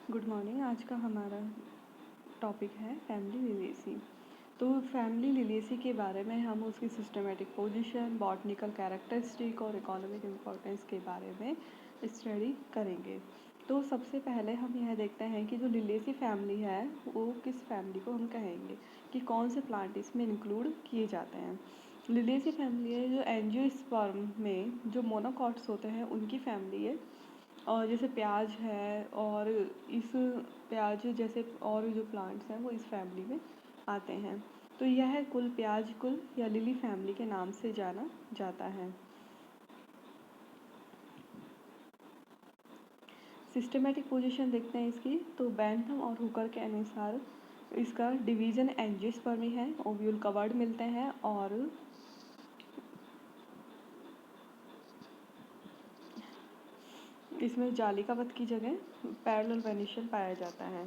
Good morning. आज का हमारा टॉपिक है फैमिली लिलिएसी। तो फैमिली लिलिएसी के बारे में हम उसकी सिस्टमेटिक पोजीशन, बॉटनिकल कैरेक्टरिस्टिक और इकोनॉमिक इम्पोर्टेंस के बारे में स्टडी करेंगे। तो सबसे पहले हम यह देखते हैं कि जो लिलिएसी फैमिली है वो किस फैमिली को हम कहेंगे, कि कौन से प्लांट इसमें इंक्लूड किए जाते हैं। लिलिएसी फैमिली है जो एंजियोस्पर्म में जो मोनोकॉट्स होते हैं उनकी फैमिली है। और जैसे प्याज है, और इस प्याज जैसे और जो प्लांट्स हैं वो इस फैमिली में आते हैं। तो यह कुल प्याज कुल या लिली फैमिली के नाम से जाना जाता है। सिस्टमेटिक पोजीशन देखते हैं इसकी। तो बैंथम और हुकर के अनुसार इसका डिवीजन एंजियोस्पर्मी है, ओव्यूल कवर्ड मिलते हैं, और इसमें जालिकावत की जगह पैरेलल वेनिशन पाया जाता है।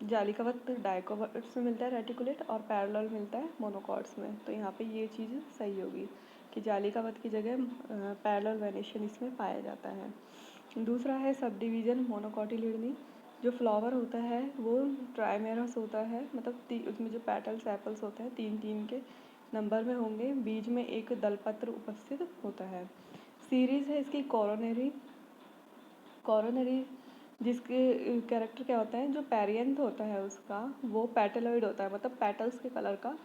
जालिकावत डाइकोट्स में मिलता है रेटिकुलेट, और पैरेलल मिलता है मोनोकॉट्स में। तो यहाँ पे ये चीज़ सही होगी कि जालिकावत की जगह पैरेलल वेनिशन इसमें पाया जाता है। दूसरा है सब डिवीज़न मोनोकॉटिलिडनी। जो फ्लावर होता है वो ट्राइमेरस होता है, मतलब उसमें जो पेटल्स एपल्स होते हैं 3-3 के नंबर में होंगे। बीज में एक दलपत्र उपस्थित होता है। सीरीज़ है इसकी कोरोनरी। जिसके कैरेक्टर क्या होता है, जो पेरियंथ होता है उसका वो पेटलोइड होता है, मतलब पेटल्स के कलर का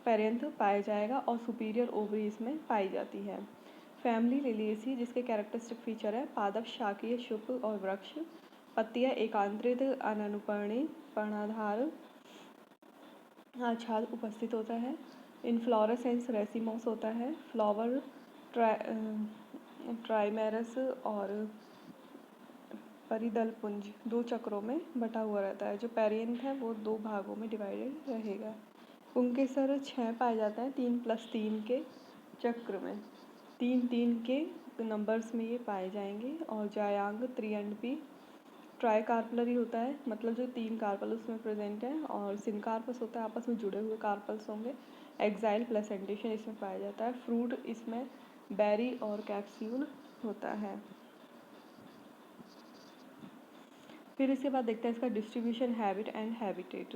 पेरियंथ पाया जाएगा, और सुपीरियर ओवरी इसमें पाई जाती है। फैमिली लिलिएसी जिसके कैरेक्टरिस्टिक फीचर है पादप शाकीय शुक्ल और वृक्ष, पत्तियां एकांतरित अननुपर्णी पर्णाधार आच्छाद उपस्थित होता है। इनफ्लोरेसेंस रेसिमोस होता है। फ्लावर ट्राइमेरस और परिदल पुंज 2 चक्रों में बटा हुआ रहता है। जो पेरियंथ है वो 2 भागों में डिवाइडेड रहेगा। पुंकेसर 6 पाए जाता है 3+3 के चक्र में, 3-3 के नंबर्स में ये पाए जाएंगे। और जायांग त्रिअंडपी ट्राई कार्पलरी होता है, मतलब जो 3 कार्पल उसमें प्रेजेंट हैं, और सिनकार्पस होता है, आपस में जुड़े हुए कार्पल्स होंगे। एक्साइल प्लेसेंटेशन इसमें पाया जाता है। फ्रूट इसमें बेरी और कैप्सूल होता है। फिर इसके बाद देखते हैं इसका डिस्ट्रीब्यूशन, हैबिट एंड हैबिटेट।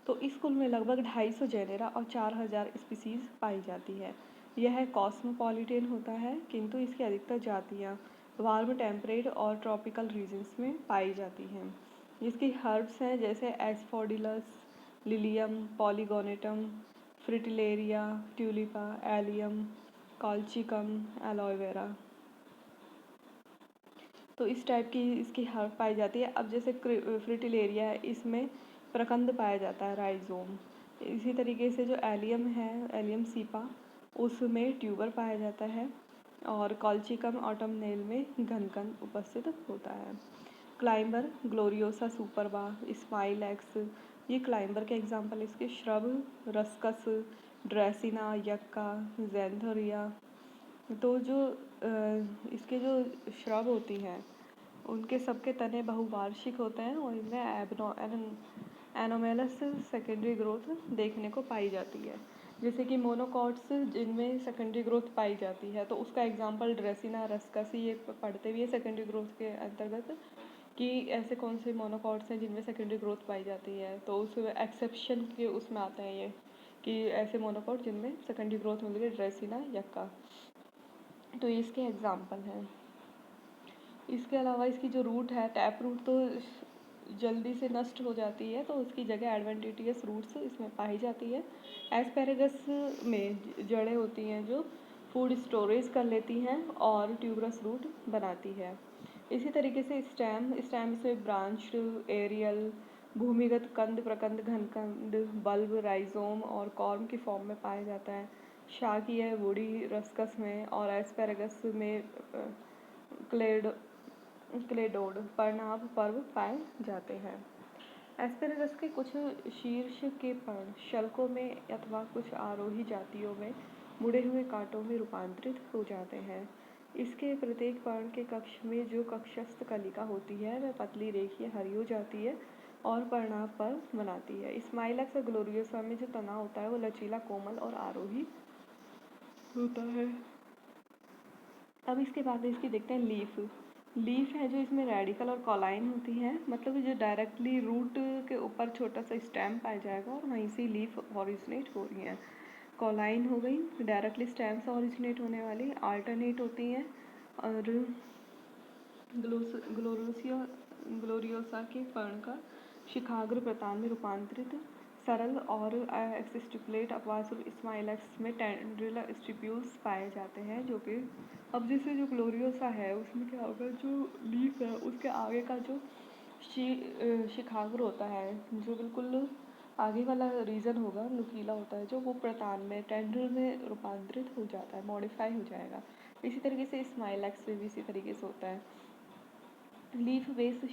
तो इस कुल में लगभग 250 जेनेरा और 4000 स्पीसीज पाई जाती है। यह कॉस्मोपॉलिटन होता है, किंतु इसकी अधिकतर जातियाँ वार्म टेम्परेट और ट्रॉपिकल रीजन्स में पाई जाती हैं। जिसकी हर्ब्स हैं जैसे Asphodelus, Lilium, Polygonatum, Fritillaria, Tulipa, Allium, Colchicum, aloe vera. तो इस टाइप की इसकी हर्ब पाई जाती है। अब जैसे फ्रिटिलेरिया है, इसमें प्रकंद पाया जाता है, राइजोम। इसी तरीके से जो एलियम है, एलियम सीपा, उसमें ट्यूबर पाया जाता है। और कॉल्चिकम ऑटमनेल में घनकंद उपस्थित होता है। क्लाइंबर, ग्लोरियोसा सुपरबा, स्माइलैक्स, ये क्लाइंबर के एग्जाम्पल। इसके श्रब, रस्कस, ड्रेसिना, यक्का, जैंथोरिया। तो जो इसके जो श्रब होती हैं उनके सबके तने बहुवार्षिक होते हैं, और इनमें एनोमेलस सेकेंडरी ग्रोथ देखने को पाई जाती है। जैसे कि मोनोकॉट्स जिनमें सेकेंडरी ग्रोथ पाई जाती है, तो उसका एग्जांपल ड्रेसिना, रस्कस, ये पढ़ते हुए सेकेंडरी ग्रोथ के अंतर्गत कि ऐसे कौन से मोनोकॉट्स हैं जिनमें सेकेंडरी ग्रोथ पाई जाती है। तो उस एक्सेप्शन के उसमें आते हैं ये, कि ऐसे मोनोकॉट जिनमें सेकेंडरी ग्रोथ मिल गई, ड्रेसिना, यक्का। तो इसके एग्जाम्पल हैं। इसके अलावा इसकी जो रूट है, टैप रूट, तो जल्दी से नष्ट हो जाती है, तो उसकी जगह एडवेंटिटियस रूट्स इसमें पाई जाती है। एस्पेरेगस में जड़ें होती हैं जो फूड स्टोरेज कर लेती हैं और ट्यूबरस रूट बनाती है। इसी तरीके से स्टेम इसमें ब्रांच, एरियल, भूमिगत कंद, प्रकंद, घनकंद, बल्ब, राइजोम और कॉर्म की फॉर्म में पाया जाता है। शाकीय वुडी रस्कस में, और एस्पेरेगस में क्लेडोड पर्णाभ पर्व पाए जाते हैं। एस्पेरेगस के कुछ शीर्ष के पर्ण शल्कों में अथवा कुछ आरोही जातियों में मुड़े हुए कांटों में रूपांतरित हो जाते हैं। इसके प्रत्येक पर्ण के कक्ष में जो कक्षस्थ कलिका होती है वह पतली रेखीय हरी हो जाती है और पर्णाभ पर्व बनाती है। स्माइलैक्स और ग्लोरियोसा में जो तना होता है वो लचीला, कोमल और आरोही होता है। अब इसके बाद इसकी देखते हैं लीफ। लीफ है जो इसमें रेडिकल और कॉलाइन होती है, मतलब कि जो डायरेक्टली रूट के ऊपर छोटा सा स्टेम पाया जाएगा और वहीं से लीफ ऑरिजिनेट हो रही है। कॉलाइन हो गई डायरेक्टली स्टेम से ऑरिजिनेट होने वाली, अल्टरनेट होती हैं और ग्लोरियोसा के पर्ण का शिखाग्र प्रतान में रूपांतरित सरल और एक्सिस्टिकुलेट अपवास स्माइलैक्स में टेंड्रिला स्टिप्यूल्स पाए जाते हैं, जो कि अब जैसे जो ग्लोरियोसा है उसमें क्या होगा, जो लीफ है उसके आगे का जो शिखाग्र होता है, जो बिल्कुल आगे वाला रीजन होगा नुकीला होता है, जो वो प्रतान में टेंड्रिल में रूपांतरित हो जाता है, मॉडिफाई हो जाएगा। इसी तरीके से स्माइलैक्स में भी इसी तरीके से होता है। लीफ बेस्ड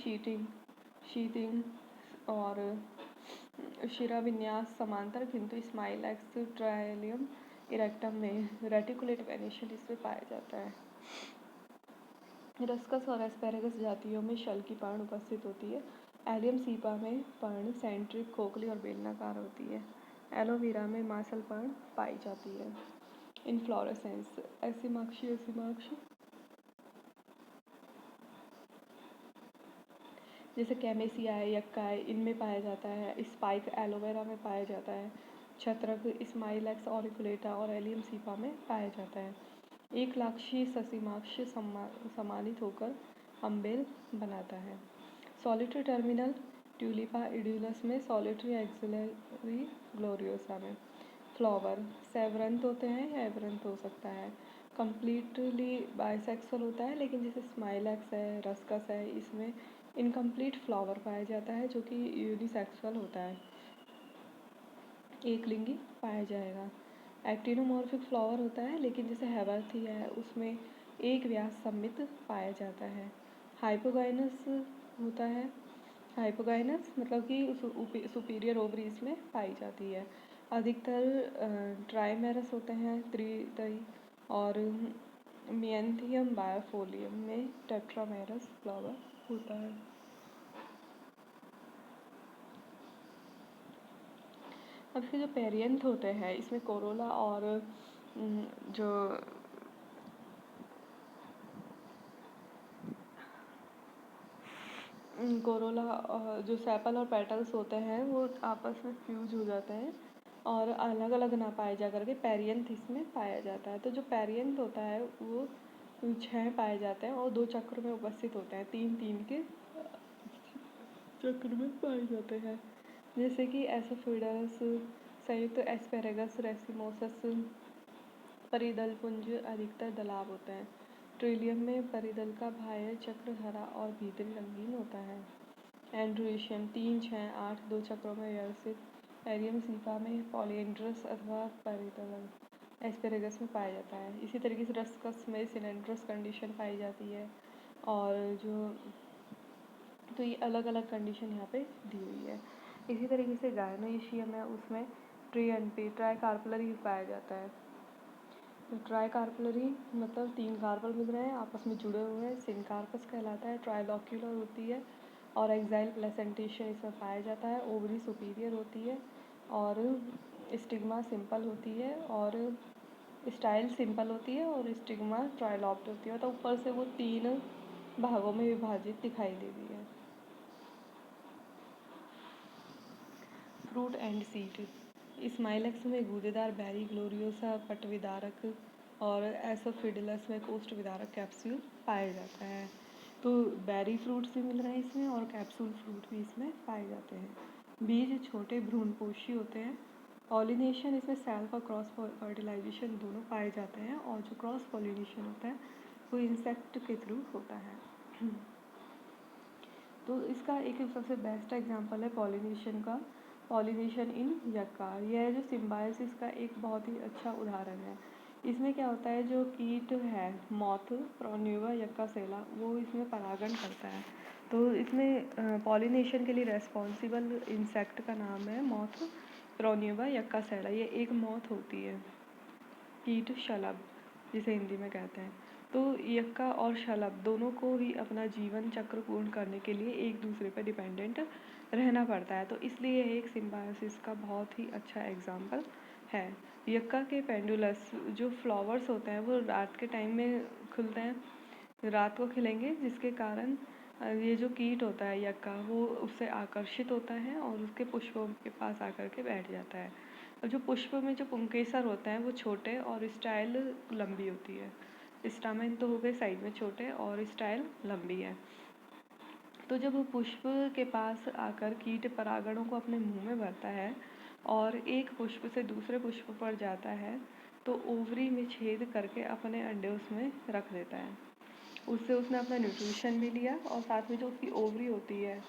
शीटिंग और शिरा विन्यास समांतर, किंतु स्माइलैक्स ट्रायलियम इरेक्टम में रेटिकुलेट वेनेशन इसमें पाया जाता है। रस्कस और एस्पेरेगस जातियों में शल की पर्ण उपस्थित होती है। एलियम सीपा में पर्ण सेंट्रिक, खोखली और बेलनाकार होती है। एलोवेरा में मासल पर्ण पाई जाती है। इनफ्लोरेसेंस एसिमाक्षी जैसे कैमेसिया है, यक्का है, इनमें पाया जाता है। स्पाइक एलोवेरा में पाया जाता है। छत्रक स्माइलैक्स ऑरिकुलेटा और एलियम सीपा में पाया जाता है। एक लाक्षी ससीमाक्ष समानित होकर अम्बेल बनाता है। सॉलिटरी टर्मिनल ट्यूलिपा इड्यूलस में, सॉलिटरी एक्सिलरी ग्लोरियोसा में। फ्लावर सेवरंत होते हैं या एवरंत हो सकता है। कम्प्लीटली बाइसेक्सुअल होता है, लेकिन जैसे स्माइलैक्स है, रस्कस है, इसमें इनकम्प्लीट फ्लावर पाया जाता है जो कि यूनिसेक्सुअल होता है, एक लिंगी पाया जाएगा। एक्टिनोमॉर्फिक फ्लावर होता है, लेकिन जैसे हेवर्थी है उसमें एक व्यास सममित पाया जाता है। हाइपोगाइनस होता है, हाइपोगाइनस मतलब कि सुपीरियर ओवरीज में पाई जाती है। अधिकतर ट्राइमेरस होते हैं, त्रिदयी, और मियंथियम बायोफोलियम में टेट्रामेरस फ्लावर होता है। अब इसके जो पेरियंथ होते हैं, इसमें कोरोला और जो कोरोला जो सेपल और पेटल्स होते हैं वो आपस में फ्यूज हो जाते हैं और अलग अलग ना पाए जा करके पेरियंथ इसमें पाया जाता है। तो जो पेरियंथ होता है वो 6 पाए जाते हैं और 2 चक्र में उपस्थित होते हैं, 3-3 के चक्र में पाए जाते हैं। जैसे कि एसोफिडस, संयुक्त एस्पेरेगस, रेसिमोसस, परिदल पुंज अधिकतर दलाव होते हैं। ट्रिलियम में परिदल का बाह्य चक्र हरा और भीतरी रंगीन होता है। एंड्रोशियम 3, 6, 8 2 चक्रों में व्यवस्थित। एरियम सीपा में पॉलिएंड्रस अथवा परिदल एस्पेरेगस में पाया जाता है। इसी तरीके से रस्कस में सिलेंड्रस कंडीशन पाई जाती है। और जो तो ये अलग अलग कंडीशन यहाँ पे दी हुई है। इसी तरीके से गायनोइशियम है, उसमें ट्राई कार्पलरी पाया जाता है। ट्राई कार्पलरी मतलब 3 कार्पल मिल रहे हैं, आपस में जुड़े हुए हैं, सिनकार्पस कहलाता है। ट्राइलॉक्यूलर होती है और एक्साइल प्लेसेंटेशन इसमें पाया जाता है। ओवरी सुपीरियर होती है और स्टिग्मा सिंपल होती है और स्टाइल सिंपल होती है और स्टिग्मा ट्राइलॉप्ट होती है, तो ऊपर से वो 3 भागों में विभाजित दिखाई देती है। फ्रूट एंड सीड स्माइलैक्स में गूदेदार बेरी, ग्लोरियोसा पटविदारक और एसोफिडिलस में कोष्ठविदारक कैप्सूल पाया जाता है। तो बेरी फ्रूट्स भी मिल रहे हैं इसमें और कैप्सूल फ्रूट भी इसमें पाए जाते हैं। बीज छोटे भ्रूणपोषी होते हैं। पॉलिनेशन इसमें सेल्फ और क्रॉस फर्टिलाइजेशन दोनों पाए जाते हैं और जो क्रॉस पॉलिनेशन होता है वो इंसेक्ट के थ्रू होता है। तो इसका एक सबसे बेस्ट एग्जांपल है पॉलिनेशन का, पॉलिनेशन इन यक्का। यह जो सिम्बायोसिस का एक बहुत ही अच्छा उदाहरण है। इसमें क्या होता है, जो कीट है मॉथ प्रोन्यूवा यक्का सेला, वो इसमें परागण करता है। तो इसमें पॉलिनेशन के लिए रेस्पॉन्सिबल इंसेक्ट का नाम है मॉथ प्रोन्यूवा यक्का सेला। ये एक मॉथ होती है, कीट शलभ जिसे हिंदी में कहते हैं। तो यक्का और शलभ दोनों को ही अपना जीवन चक्र पूर्ण करने के लिए एक दूसरे पर डिपेंडेंट रहना पड़ता है, तो इसलिए एक सिम्बायोसिस का बहुत ही अच्छा एग्जाम्पल है। यक्का के पेंडुलस जो फ्लावर्स होते हैं वो रात के टाइम में खुलते हैं, रात को खिलेंगे, जिसके कारण ये जो कीट होता है यक्का वो उससे आकर्षित होता है और उसके पुष्पों के पास आकर के बैठ जाता है। और जो पुष्प में जो पुंकेसर होते हैं वो छोटे और स्टाइल लंबी होती है। स्टामेन तो हो गए साइड में छोटे और स्टाइल लंबी है। तो जब वो पुष्प के पास आकर कीट परागणों को अपने मुंह में भरता है और एक पुष्प से दूसरे पुष्प पर जाता है, तो ओवरी में छेद करके अपने अंडे उसमें रख देता है। उससे उसने अपना न्यूट्रिशन भी लिया और साथ में जो उसकी ओवरी होती है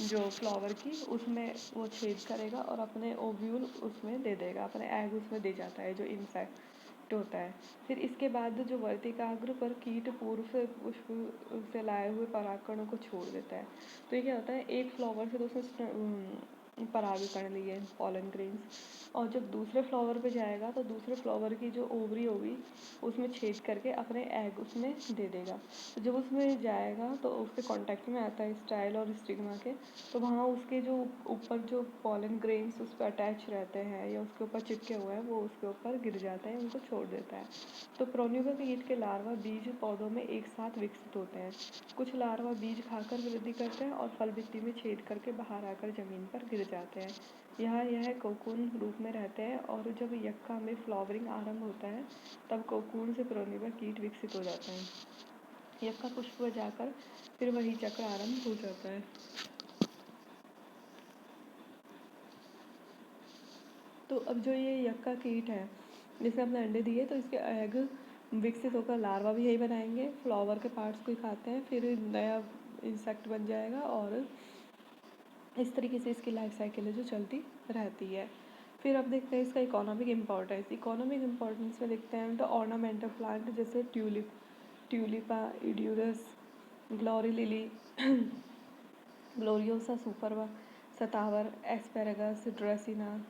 जो फ्लावर की, उसमें वो छेद करेगा और अपने ओव्यूल उसमें दे देगा, अपने एग उसमें दे जाता है जो इंसेक्ट होता है। फिर इसके बाद जो वर्तिकाग्र पर कीट पूर्व से पुष्प से लाए हुए परागकणों को छोड़ देता है। तो ये क्या होता है, एक फ्लावर से उसने परागकण लिए पॉलन ग्रेन्स, और जब दूसरे फ्लावर पे जाएगा तो दूसरे फ्लावर की जो ओवरी होगी उसमें छेद करके अपने एग उसमें दे देगा। तो जब उसमें जाएगा तो उसके कांटेक्ट में आता है स्टाइल और स्टिग्मा के, तो वहाँ उसके जो ऊपर जो पॉलन ग्रेन्स उस पर अटैच रहते हैं या उसके ऊपर चिपके हुए हैं वो उसके ऊपर गिर जाते हैं, उनको छोड़ देता है। तो प्रोन्यूबर कीट के लार्वा बीज पौधों में एक साथ विकसित होते हैं। कुछ लार्वा बीज खाकर वृद्धि करते हैं और फल भित्ति में छेद करके बाहर आकर जमीन पर गिर जाते हैं। यहाँ यह कोकून रूप में रहते हैं और जब यक्का में फ्लावरिंग आरंभ होता है तब कोकून से प्रोन्यूबर कीट विकसित हो जाते हैं। यक्का पुष्प पर जाकर फिर वही चक्र आरंभ हो जाता है। तो अब जो ये यक्का कीट है जिसने अपने अंडे दिए, तो इसके एग विकसित होकर लार्वा भी यही बनाएंगे, फ्लावर के पार्ट्स को ही खाते हैं, फिर नया इंसेक्ट बन जाएगा और इस तरीके से इसकी लाइफ साइकिल है जो चलती रहती है। फिर अब देखते हैं इसका इकोनॉमिक इम्पोर्टेंस। इकोनॉमिक इम्पोर्टेंस में देखते हैं तो ऑर्नामेंटल प्लांट जैसे ट्यूलिपा, इड्यूरस, ग्लोरी लिली, ग्लोरियोसा सुपरबा, सतावर, एस्पेरेगस, ड्रेसिना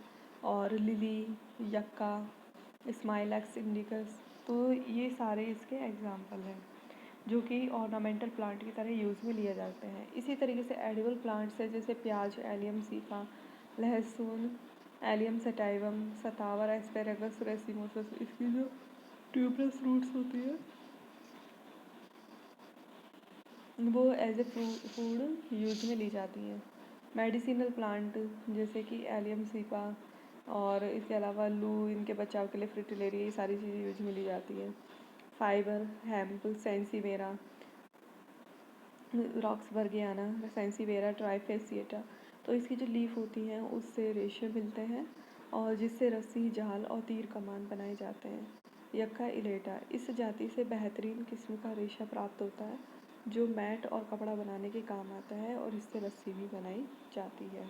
और लिली, यक्का, स्माइलैक्स इंडिकस, तो ये सारे इसके एग्जाम्पल हैं जो कि ऑर्नामेंटल प्लांट की तरह यूज़ में लिए जाते हैं। इसी तरीके से एडिबल प्लांट्स है जैसे प्याज, एलियम सीफा, लहसुन, एलियम सटाइवम, सतावर, एस्पेरेगस, रेसिमोसस, इसकी जो ट्यूबरस रूट्स होती है वो एज ए फूड यूज में ली जाती हैं। मेडिसिनल प्लांट जैसे कि एलियम सीपा और इसके अलावा लू, इनके बचाव के लिए फ्रिटिलेरिया, ये सारी चीज़ें यूज में ली जाती हैं। फाइबर, हेम्प, सेंसीवेरा, रॉक्सबर्गियाना, सेंसीवेरा ट्राइफेसिएटा, तो इसकी जो लीफ होती हैं उससे रेशे मिलते हैं और जिससे रस्सी, जाल और तीर कमान बनाए जाते हैं। यक्का इलेटा, इस जाति से बेहतरीन किस्म का रेशा प्राप्त होता है जो मैट और कपड़ा बनाने के काम आता है और इससे रस्सी भी बनाई जाती है।